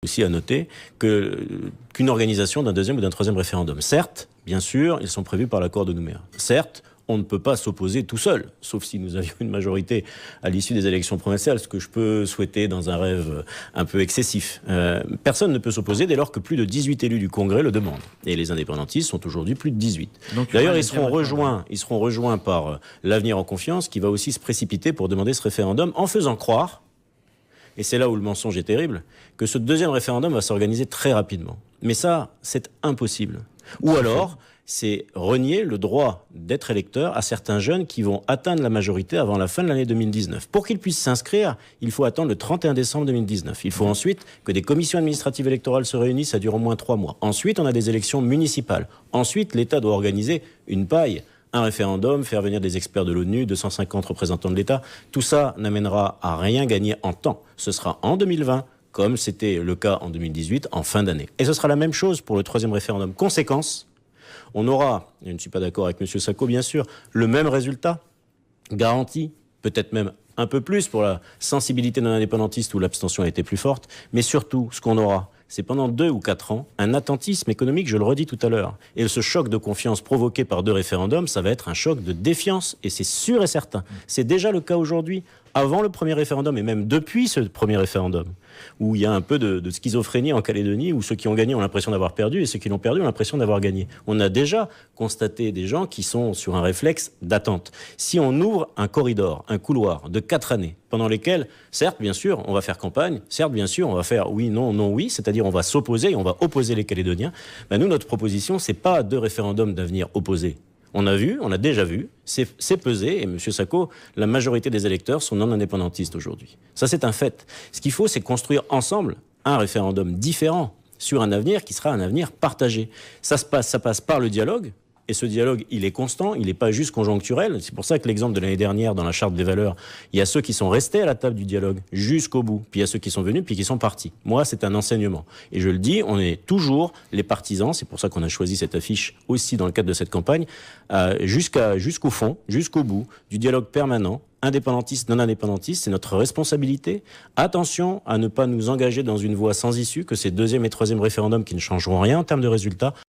aussi à noter qu'une organisation d'un deuxième ou d'un troisième référendum. Certes, bien sûr, ils sont prévus par l'accord de Nouméa. Certes, on ne peut pas s'opposer tout seul, sauf si nous avions une majorité à l'issue des élections provinciales, ce que je peux souhaiter dans un rêve un peu excessif. Personne ne peut s'opposer dès lors que plus de 18 élus du Congrès le demandent. Et les indépendantistes sont aujourd'hui plus de 18. D'ailleurs, ils seront rejoints par l'Avenir en confiance, qui va aussi se précipiter pour demander ce référendum, en faisant croire, et c'est là où le mensonge est terrible, que ce deuxième référendum va s'organiser très rapidement. Mais ça, c'est impossible. Ou alors, c'est renier le droit d'être électeur à certains jeunes qui vont atteindre la majorité avant la fin de l'année 2019. Pour qu'ils puissent s'inscrire, il faut attendre le 31 décembre 2019. Il faut ensuite que des commissions administratives électorales se réunissent, ça dure au moins 3 mois. Ensuite, on a des élections municipales. Ensuite, l'État doit organiser une paille, un référendum, faire venir des experts de l'ONU, 250 représentants de l'État. Tout ça n'amènera à rien gagner en temps. Ce sera en 2020, comme c'était le cas en 2018, en fin d'année. Et ce sera la même chose pour le troisième référendum. Conséquence, on aura, je ne suis pas d'accord avec M. Sacco bien sûr, le même résultat, garanti, peut-être même un peu plus pour la sensibilité non indépendantiste où l'abstention a été plus forte, mais surtout, ce qu'on aura, c'est pendant 2 ou 4 ans, un attentisme économique, je le redis tout à l'heure. Et ce choc de confiance provoqué par 2 référendums, ça va être un choc de défiance, et c'est sûr et certain. C'est déjà le cas aujourd'hui, avant le premier référendum, et même depuis ce premier référendum, où il y a un peu de schizophrénie en Calédonie, où ceux qui ont gagné ont l'impression d'avoir perdu, et ceux qui l'ont perdu ont l'impression d'avoir gagné. On a déjà constaté des gens qui sont sur un réflexe d'attente. Si on ouvre un corridor, un couloir de 4 années, pendant lesquelles, certes, bien sûr, on va faire campagne, certes, bien sûr, on va faire oui, non, non, oui, c'est-à-dire on va s'opposer et on va opposer les Calédoniens, ben nous, notre proposition, c'est pas 2 référendums d'avenir opposés. On a déjà vu, c'est pesé, et M. Sacco, la majorité des électeurs sont non indépendantistes aujourd'hui. Ça, c'est un fait. Ce qu'il faut, c'est construire ensemble un référendum différent sur un avenir qui sera un avenir partagé. Ça passe par le dialogue, et ce dialogue, il est constant, il n'est pas juste conjoncturel. C'est pour ça que l'exemple de l'année dernière, dans la Charte des valeurs, il y a ceux qui sont restés à la table du dialogue jusqu'au bout, puis il y a ceux qui sont venus, puis qui sont partis. Moi, c'est un enseignement. Et je le dis, on est toujours les partisans, c'est pour ça qu'on a choisi cette affiche aussi dans le cadre de cette campagne, jusqu'au fond, jusqu'au bout, du dialogue permanent, indépendantiste, non indépendantiste, c'est notre responsabilité. Attention à ne pas nous engager dans une voie sans issue, que ces deuxième et troisième référendums qui ne changeront rien en termes de résultats